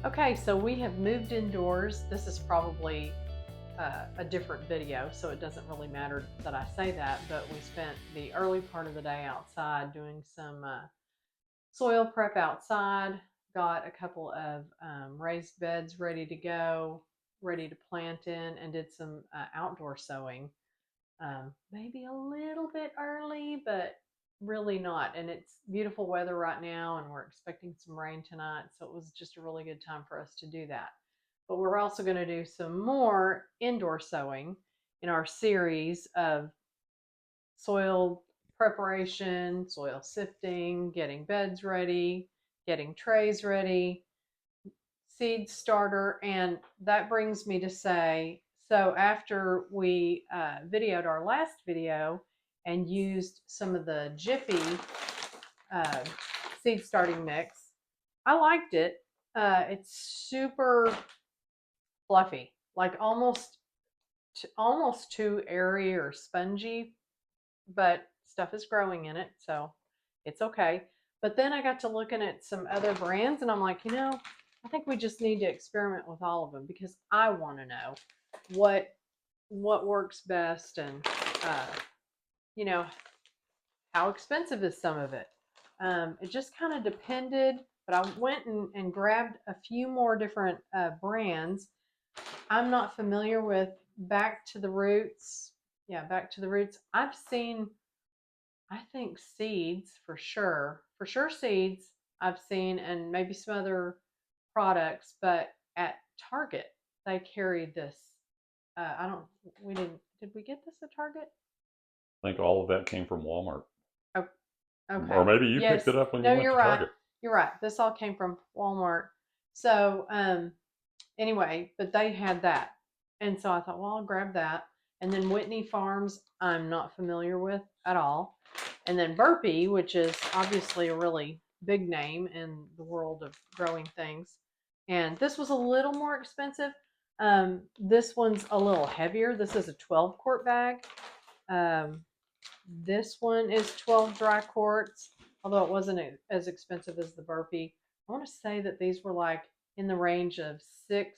Okay, so we have moved indoors. This is probably a different video, so it doesn't really matter that I say that, but we spent the early part of the day outside doing some soil prep outside, got a couple of raised beds ready to go, ready to plant in, and did some outdoor sowing. Maybe a little bit early, but really not. And it's beautiful weather right now, and we're expecting some rain tonight. So it was just a really good time for us to do that. But we're also going to do some more indoor sowing in our series of soil preparation, soil sifting, getting beds ready, getting trays ready, seed starter. And that brings me to say, so after we videoed our last video and used some of the Jiffy uh, seed starting mix, I liked it. It's super fluffy, like almost too airy or spongy, but stuff is growing in it, so it's okay. But then I got to looking at some other brands, and I'm like, I think we just need to experiment with all of them because I want to know what what works best, and uh, you know how expensive is some of it. It just kind of depended, but I went and grabbed a few more different brands. I'm not familiar with Back to the Roots. Yeah, Back to the Roots. I've seen, I think, seeds for sure. For sure, seeds I've seen, and maybe some other products, but at Target, they carried this. I don't, we did we get this at Target? I think all of that came from Walmart. Oh, Or okay. maybe you picked Yes. it up when you No, went you're to right. Target. You're right. This all came from Walmart. So, anyway, but they had that. And so I thought, well, I'll grab that. And then Whitney Farms, I'm not familiar with at all. And then Burpee, which is obviously a really big name in the world of growing things. And this was a little more expensive. This one's a little heavier. This is a 12 quart bag. Um, this one is 12 dry quarts, although it wasn't as expensive as the Burpee. I want to say that these were like in the range of six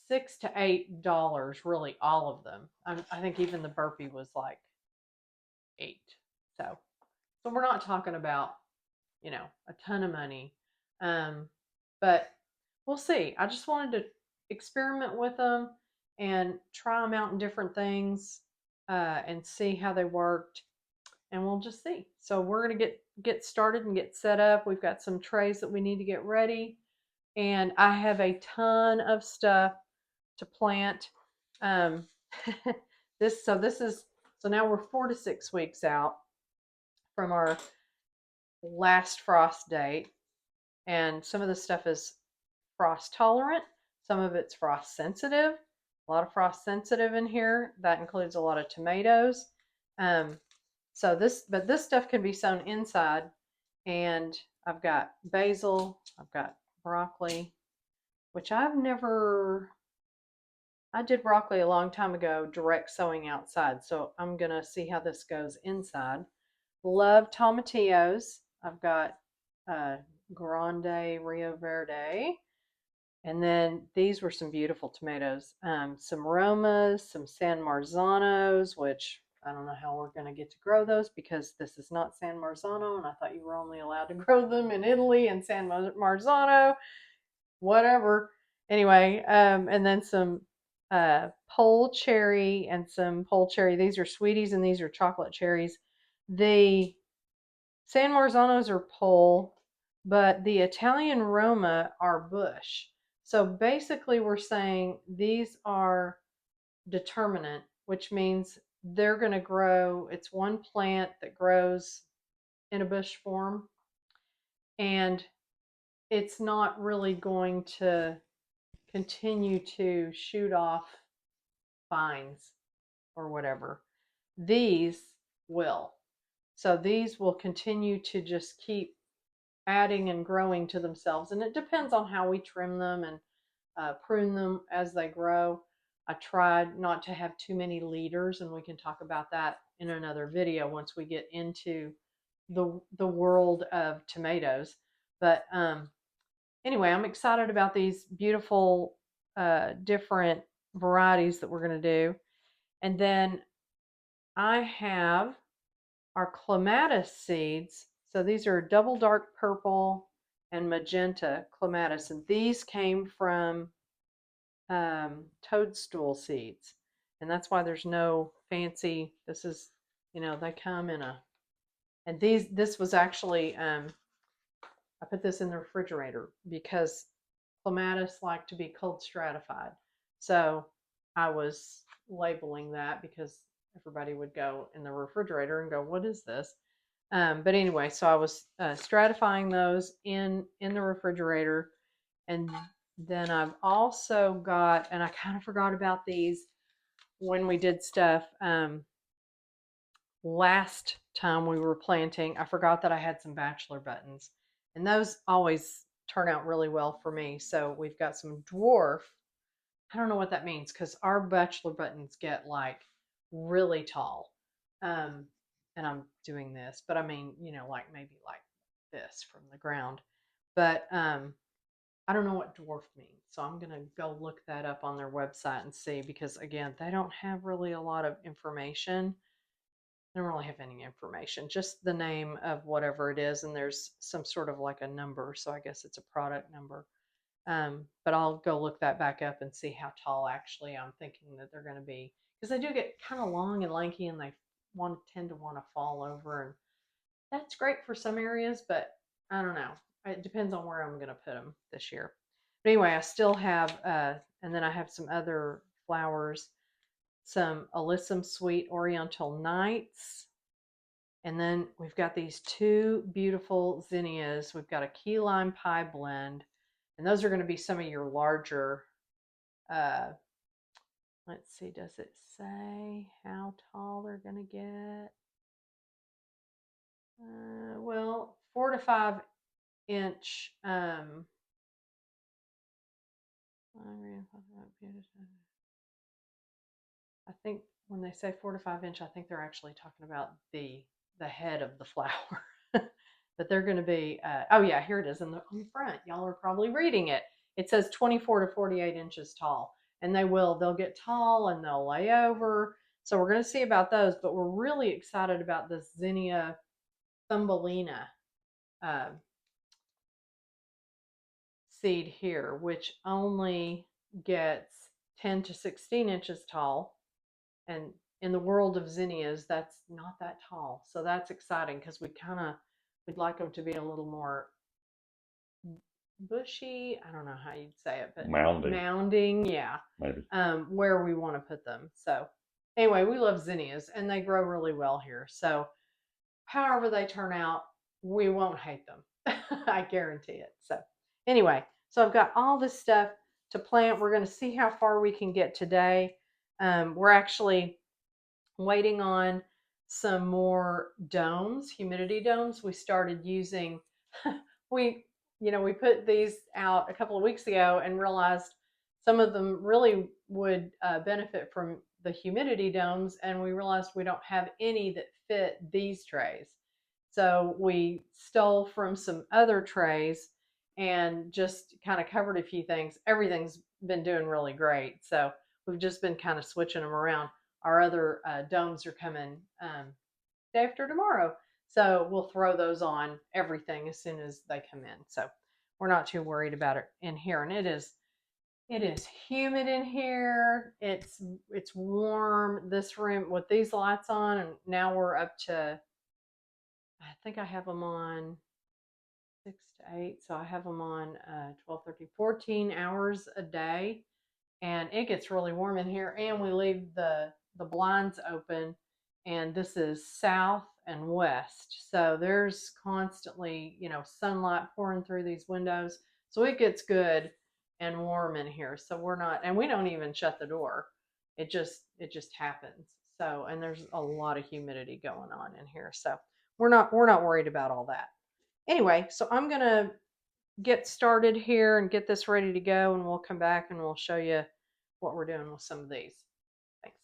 to $8, really, all of them. I think even the Burpee was like 8. So we're not talking about a ton of money, but we'll see. I just wanted to experiment with them and try them out in different things, and see how they worked, and we'll just see. So we're gonna get started and get set up. We've got some trays that we need to get ready, and I have a ton of stuff to plant. Um, so now we're 4 to 6 weeks out from our last frost date, and some of the stuff is frost tolerant, some of it's frost sensitive. A lot of frost sensitive in here. That includes a lot of tomatoes. Um, but this stuff can be sown inside, and I've got basil, I've got broccoli, which I did broccoli a long time ago, direct sowing outside. So I'm going to see how this goes inside. Love tomatillos. I've got uh, Grande Rio Verde. And then these were some beautiful tomatoes. Some Romas, some San Marzanos, which I don't know how we're going to get to grow those because this is not San Marzano, and I thought you were only allowed to grow them in Italy and San Marzano, whatever. Anyway, and then some pole cherry and some pole cherry. These are sweeties and these are chocolate cherries. The San Marzanos are pole, but the Italian Roma are bush. So basically, we're saying these are determinate, which means they're going to grow. It's one plant that grows in a bush form, and it's not really going to continue to shoot off vines or whatever. These will. So these will continue to just keep adding and growing to themselves. And it depends on how we trim them and prune them as they grow. I tried not to have too many leaders, and we can talk about that in another video once we get into the world of tomatoes. But anyway, I'm excited about these beautiful different varieties that we're going to do. And then I have our clematis seeds. So these are double dark purple and magenta clematis, and these came from toadstool seeds, and that's why there's no fancy. This is, they come in a, and this was actually, I put this in the refrigerator because clematis like to be cold stratified. So I was labeling that because everybody would go in the refrigerator and go, "What is this?" But anyway, so I was stratifying those in the refrigerator, and then I've also got, and I kind of forgot about these when we did stuff last time we were planting. I forgot that I had some bachelor buttons, and those always turn out really well for me. So we've got some dwarf. I don't know what that means because our bachelor buttons get like really tall. Um, and I'm doing this, but I mean, like maybe like this from the ground. But I don't know what dwarf means. So I'm going to go look that up on their website and see because, again, they don't have really a lot of information. They don't really have any information, just the name of whatever it is. And there's some sort of like a number. So I guess it's a product number. But I'll go look that back up and see how tall actually I'm thinking that they're going to be because they do get kind of long and lanky and they tend to want to fall over, and that's great for some areas, but I don't know. It depends on where I'm going to put them this year. But anyway, I still have, and then I have some other flowers, some Alyssum Sweet Oriental Nights. And then we've got these two beautiful zinnias. We've got a key lime pie blend, and those are going to be some of your larger. Uh, let's see, does it say how tall they're going to get? Well, 4 to 5 inch. I think when they say 4 to 5 inch, I think they're actually talking about the head of the flower. But they're going to be. Oh yeah, here it is on the front. Y'all are probably reading it. It says 24 to 48 inches tall, and they'll get tall and they'll lay over. So we're going to see about those. But we're really excited about this Zinnia Thumbelina uh, seed here, which only gets 10 to 16 inches tall. And in the world of zinnias, that's not that tall. So that's exciting because we'd like them to be a little more bushy. I don't know how you'd say it, but mounding, yeah. Maybe. Where we want to put them. So anyway, we love zinnias and they grow really well here. So however they turn out, we won't hate them. I guarantee it. So anyway, so I've got all this stuff to plant. We're going to see how far we can get today. We're actually waiting on some more domes, humidity domes. We started using, we, we put these out a couple of weeks ago and realized some of them really would benefit from the humidity domes. And we realized we don't have any that fit these trays. So we stole from some other trays and just kind of covered a few things. Everything's been doing really great. So we've just been kind of switching them around. Our other domes are coming day after tomorrow. So we'll throw those on everything as soon as they come in. So we're not too worried about it in here. And it is humid in here. It's warm. This room with these lights on, and now we're up to, I think I have them on 6 to 8. So I have them on 12, 13, 14 hours a day. And it gets really warm in here, and we leave the blinds open, and this is south and west, so there's constantly sunlight pouring through these windows, so it gets good and warm in here. So we don't even shut the door. It just happens. So, and there's a lot of humidity going on in here, so we're not worried about all that. Anyway, so I'm gonna get started here and get this ready to go, and we'll come back and we'll show you what we're doing with some of these. Thanks.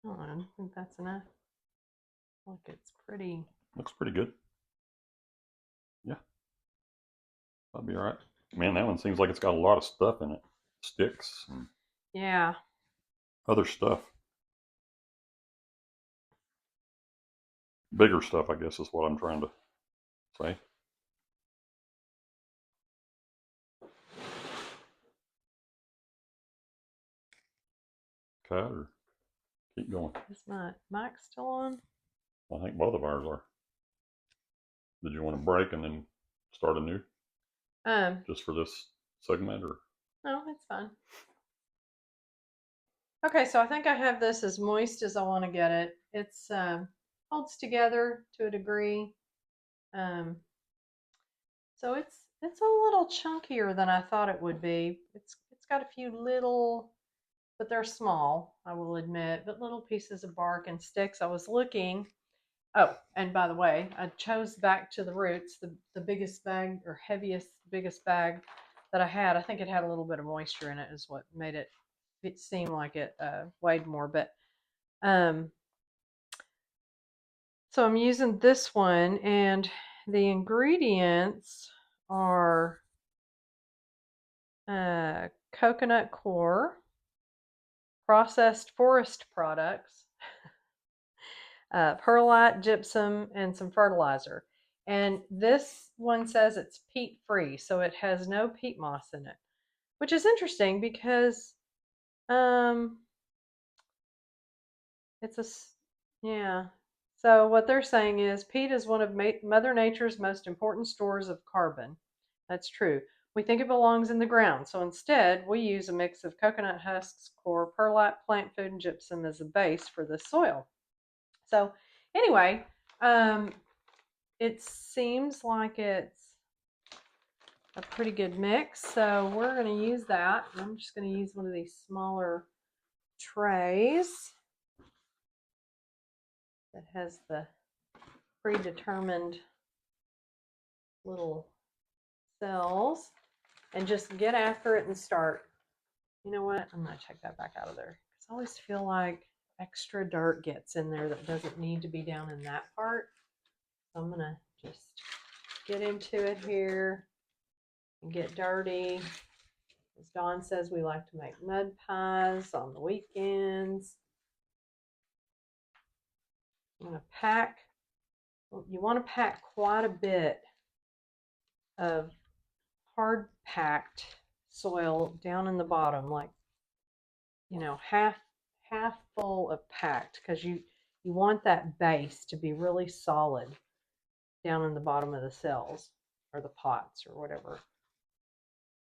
I don't know. I think that's enough. Look, it's pretty. Looks pretty good. Yeah, that'll be all right. Man, that one seems like it's got a lot of stuff in it. Sticks and Yeah. other stuff. Bigger stuff, I guess, is what I'm trying to say. Cut or keep going? Is my mic still on? I think both of ours are. Did you want to break and then start anew just for this segment, or? No, it's fine. Okay, so I think I have this as moist as I want to get it. It's holds together to a degree. Um, so it's a little chunkier than I thought it would be. It's got a few little, but they're small, I will admit, but little pieces of bark and sticks. I was looking. Oh, and by the way, I chose back to the roots, the biggest bag or heaviest, biggest bag that I had. I think it had a little bit of moisture in it, is what made it seem like it weighed more. But um, so I'm using this one, and the ingredients are coconut coir, processed forest products, perlite, gypsum, and some fertilizer. And this one says it's peat free, so it has no peat moss in it, which is interesting because um, it's a yeah. So what they're saying is peat is one of Mother Nature's most important stores of carbon. That's true. We think it belongs in the ground, so instead we use a mix of coconut husks, coir, perlite, plant food, and gypsum as a base for the soil. So anyway, um, it seems like it's a pretty good mix. So we're going to use that. I'm just going to use one of these smaller trays that has the predetermined little cells and just get after it and start. You know what? I'm going to take that back out of there. Because I always feel like extra dirt gets in there that doesn't need to be down in that part. So I'm going to just get into it here and get dirty. As Dawn says, we like to make mud pies on the weekends. I'm going to pack. You want to pack quite a bit of hard packed soil down in the bottom, like, you know, half full of packed, because you want that base to be really solid down in the bottom of the cells or the pots or whatever.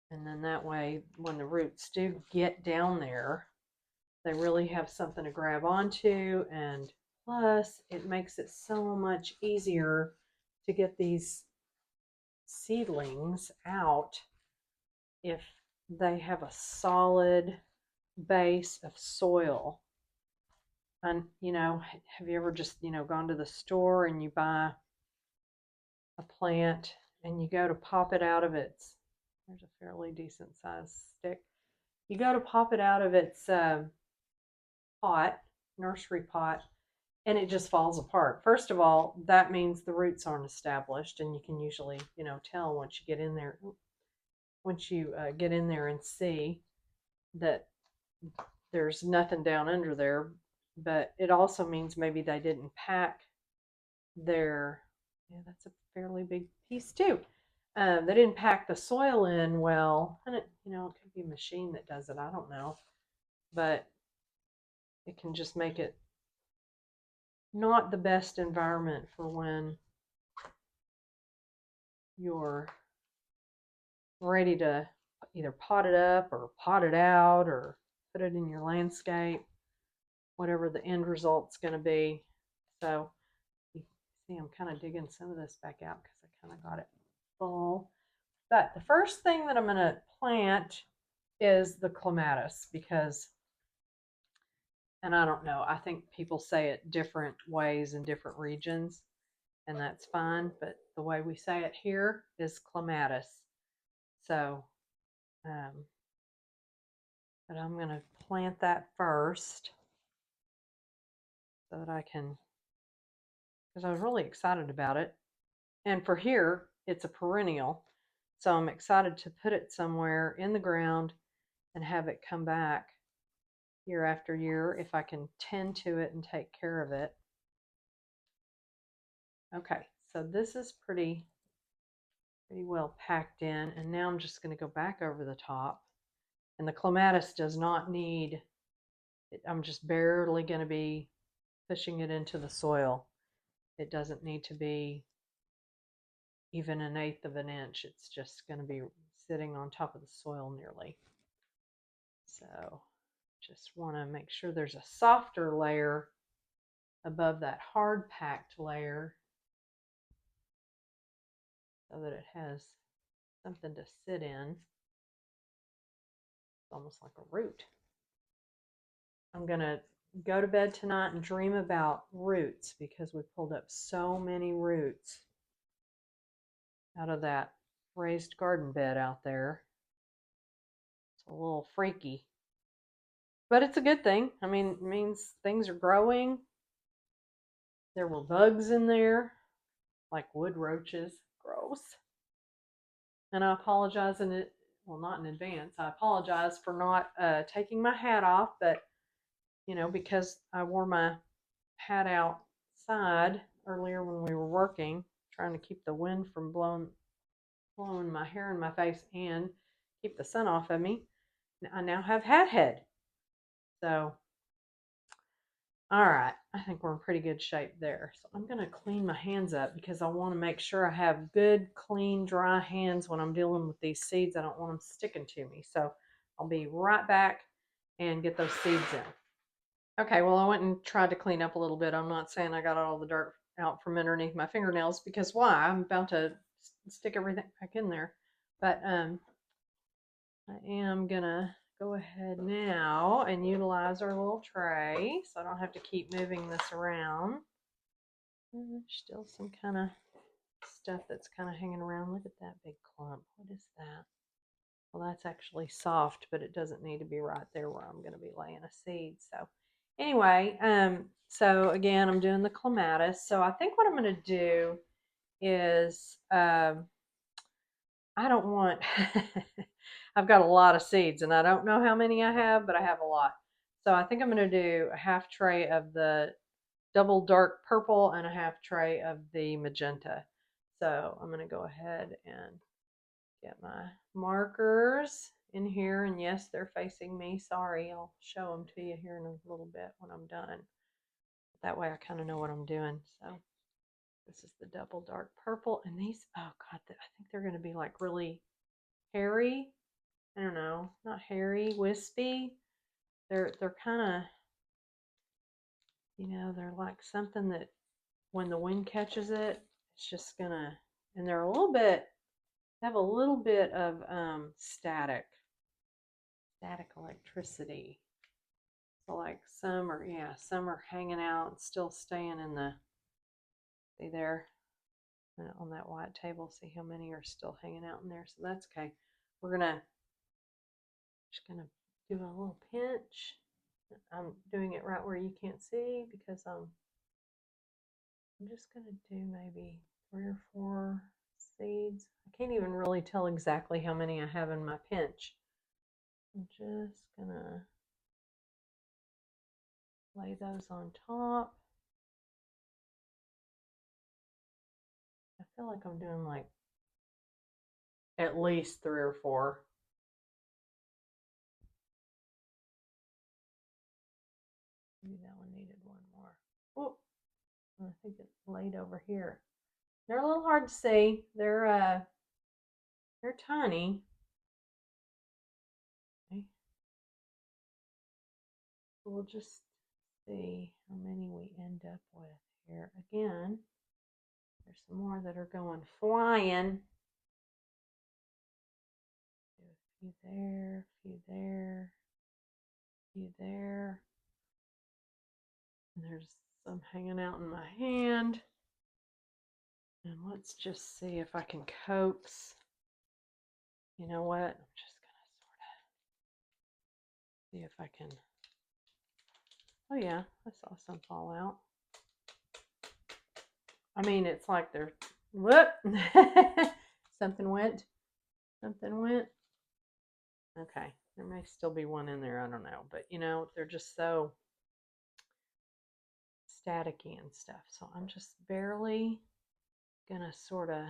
And then that way, when the roots do get down there, they really have something to grab onto. And plus, it makes it so much easier to get these seedlings out if they have a solid base of soil. And, you know, have you ever just, you know, gone to the store and you buy a plant and you go to pop it out of its, there's a fairly decent sized stick. You go to pop it out of its pot, nursery pot, and it just falls apart. First of all, that means the roots aren't established, and you can usually, you know, tell once you get in there, and see that there's nothing down under there. But it also means maybe they didn't pack their, yeah, that's a fairly big piece too. They didn't pack the soil in well, and it, you know, it could be a machine that does it. I don't know, but it can just make it not the best environment for when you're ready to either pot it up or pot it out or put it in your landscape, whatever the end result's going to be. So you see, I'm kind of digging some of this back out because I kind of got it full. But the first thing that I'm going to plant is the clematis, because, and I don't know, I think people say it different ways in different regions, and that's fine. But the way we say it here is clematis. So, but I'm going to plant that first. so that I can, because I was really excited about it. And for here, it's a perennial. So I'm excited to put it somewhere in the ground and have it come back year after year if I can tend to it and take care of it. Okay, so this is pretty well packed in, and now I'm just going to go back over the top. And the clematis does not need, I'm just barely going to be pushing it into the soil. It doesn't need to be even 1/8 of an inch. It's just going to be sitting on top of the soil nearly. So just want to make sure there's a softer layer above that hard packed layer so that it has something to sit in. It's almost like a root. I'm going to go to bed tonight and dream about roots because we pulled up so many roots out of that raised garden bed out there. It's a little freaky, but it's a good thing. I mean, it means things are growing. There were bugs in there, like wood roaches. Gross. And I apologize in it. Well, not in advance. I apologize for not taking my hat off, but because I wore my hat outside earlier when we were working, trying to keep the wind from blowing my hair in my face and keep the sun off of me. I now have hat head. So, all right, I think we're in pretty good shape there. So I'm going to clean my hands up because I want to make sure I have good, clean, dry hands when I'm dealing with these seeds. I don't want them sticking to me. So I'll be right back and get those seeds in. Okay, well, I went and tried to clean up a little bit. I'm not saying I got all the dirt out from underneath my fingernails because why? I'm about to stick everything back in there. But I am going to go ahead now and utilize our little tray so I don't have to keep moving this around. There's still some kind of stuff that's kind of hanging around. Look at that big clump. What is that? Well, that's actually soft, but it doesn't need to be right there where I'm going to be laying a seed. So anyway, so again, I'm doing the clematis. So I think what I'm going to do is I don't want, I've got a lot of seeds and I don't know how many I have, but I have a lot. So I think I'm going to do a half tray of the double dark purple and a half tray of the magenta. So I'm going to go ahead and get my markers in here. And yes, they're facing me. Sorry, I'll show them to you here in a little bit when I'm done. That way I kind of know what I'm doing. So this is the double dark purple. And these, oh God, I think they're going to be like really hairy. I don't know, not hairy, wispy. They're kind of, they're like something that when the wind catches it, it's just gonna, and they're a little bit, have a little bit of static electricity. So like some are hanging out and still staying in the, see there on that white table, see how many are still hanging out in there. So that's okay. We're just gonna do a little pinch. I'm doing it right where you can't see because I'm just gonna do maybe 3 or 4 seeds. I can't even really tell exactly how many I have in my pinch. I'm just gonna lay those on top. I feel like I'm doing like at least 3 or 4. Maybe that one needed one more. Oh, I think it's laid over here. They're a little hard to see. They're tiny. Okay. We'll just see how many we end up with here. Again, there's some more that are going flying. A few there, a few there, a few there. And there's some hanging out in my hand. And let's just see if I can coax. You know what? I'm just going to sort of see if I can. Oh yeah, I saw some fall out. I mean, it's like they're, whoop, something went, something went. Okay, there may still be one in there, I don't know, but you know, they're just so staticky and stuff. So I'm just barely gonna sort of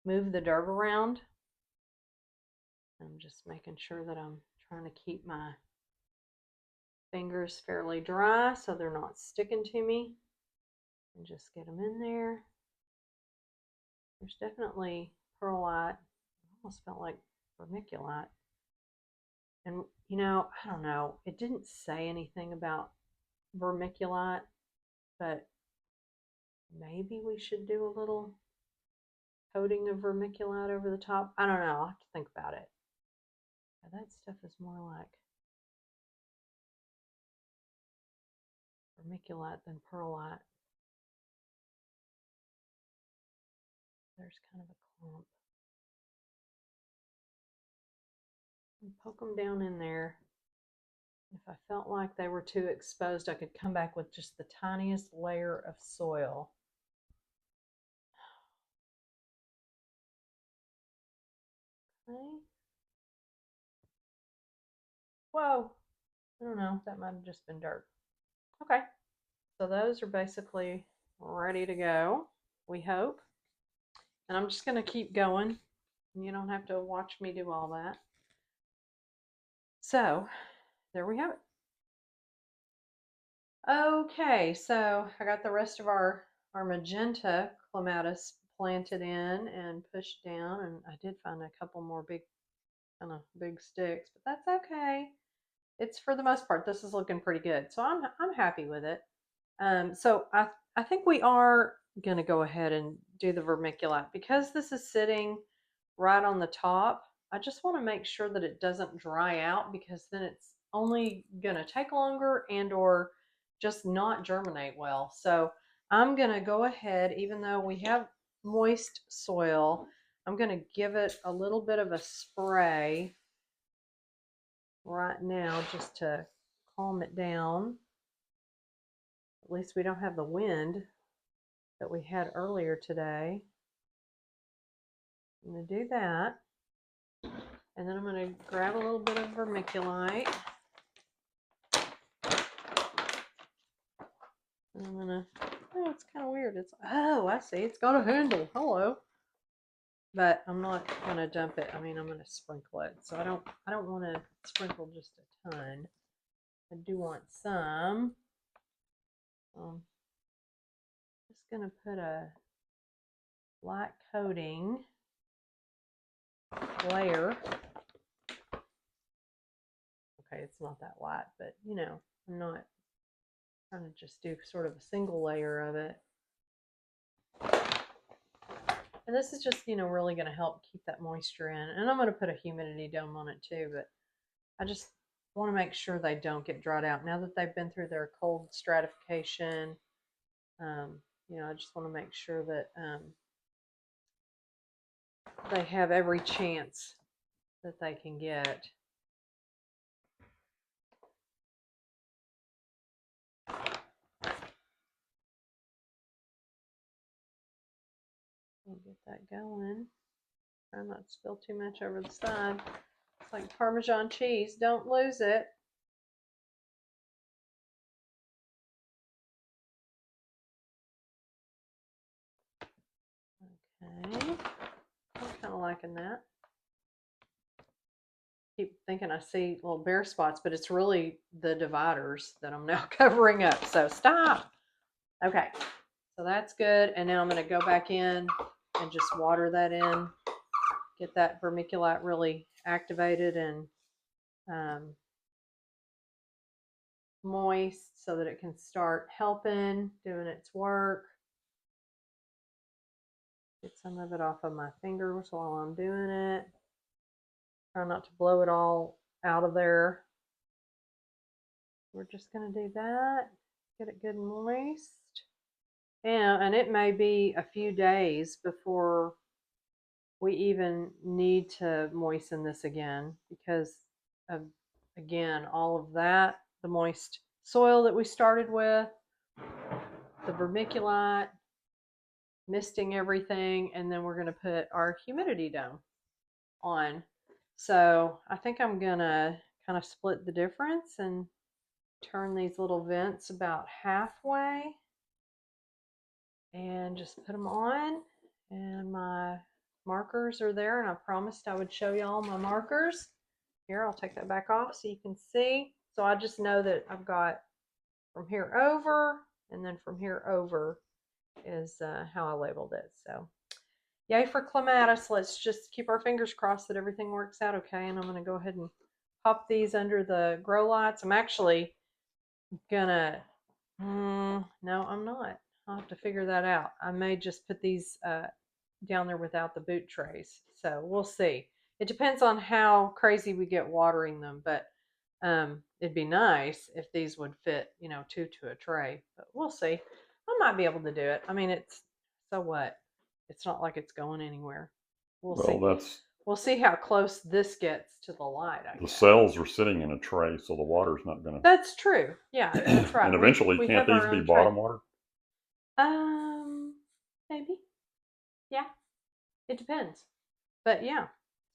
move the dirt around. I'm just making sure that I'm trying to keep my fingers fairly dry so they're not sticking to me. And just get them in there. There's definitely perlite. Almost felt like vermiculite. And you know, I don't know. It didn't say anything about vermiculite, but maybe we should do a little coating of vermiculite over the top. I don't know. I'll have to think about it. That stuff is more like vermiculite than perlite. There's kind of a clump. And poke them down in there. If I felt like they were too exposed, I could come back with just the tiniest layer of soil. Okay. Whoa. I don't know. That might have just been dirt. Okay. So those are basically ready to go, we hope. And I'm just going to keep going. You don't have to watch me do all that. So there we have it. Okay, so I got the rest of our magenta clematis planted in and pushed down, and I did find a couple more big sticks, but that's okay. It's for the most part, this is looking pretty good, so I'm happy with it. So I think we are gonna go ahead and do the vermiculite because this is sitting right on the top. I just want to make sure that it doesn't dry out because then it's only going to take longer and or just not germinate well. So I'm going to go ahead, even though we have moist soil, I'm going to give it a little bit of a spray right now just to calm it down. At least we don't have the wind that we had earlier today. I'm going to do that. And then I'm going to grab a little bit of vermiculite. And I'm gonna, oh, it's kind of weird. Oh, I see. It's got a handle. Hello. But I'm not gonna dump it. I mean, I'm gonna sprinkle it. So I don't want to sprinkle just a ton. I do want some. Just gonna put a light coating layer. Okay, it's not that light, but you know, I'm not trying to just do sort of a single layer of it. And this is just, you know, really going to help keep that moisture in. And I'm going to put a humidity dome on it too, but I just want to make sure they don't get dried out. Now that they've been through their cold stratification, you know, I just want to make sure that they have every chance that they can get. We'll get that going. Try not to spill too much over the side. It's like Parmesan cheese. Don't lose it. Okay. I'm kind of liking that. Keep thinking I see little bare spots, but it's really the dividers that I'm now covering up. So stop. Okay. So that's good. And now I'm going to go back in and just water that in. Get that vermiculite really activated and moist so that it can start helping, doing its work. Get some of it off of my fingers while I'm doing it. Try not to blow it all out of there. We're just going to do that. Get it good and moist. Yeah, and it may be a few days before we even need to moisten this again because of, again, all of that, the moist soil that we started with, the vermiculite, misting everything, and then we're going to put our humidity dome on. So I think I'm going to kind of split the difference and turn these little vents about halfway and just put them on. And my markers are there, and I promised I would show y'all my markers. Here, I'll take that back off so you can see. So I just know that I've got from here over, and then from here over is how I labeled it. So yay for clematis. Let's just keep our fingers crossed that everything works out okay. And I'm going to go ahead and pop these under the grow lights. I'm actually gonna, no, I'm not. I'll have to figure that out. I may just put these down there without the boot trays. So we'll see. It depends on how crazy we get watering them, but it'd be nice if these would fit, you know, two to a tray. But we'll see. I might be able to do it. I mean, it's so what? It's not like it's going anywhere. We'll Well, see. that's We'll see how close this gets to the light. I the guess cells are sitting in a tray, so the water's not going to. that's true. Yeah, that's right. And eventually, We can't have these our be own tray. bottom water? Maybe. Yeah, it depends. But yeah,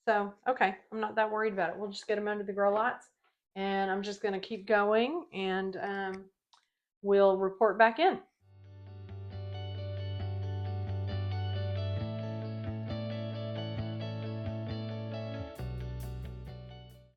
so okay, I'm not that worried about it. We'll just get them under the grow lights, and I'm just going to keep going, and we'll report back in.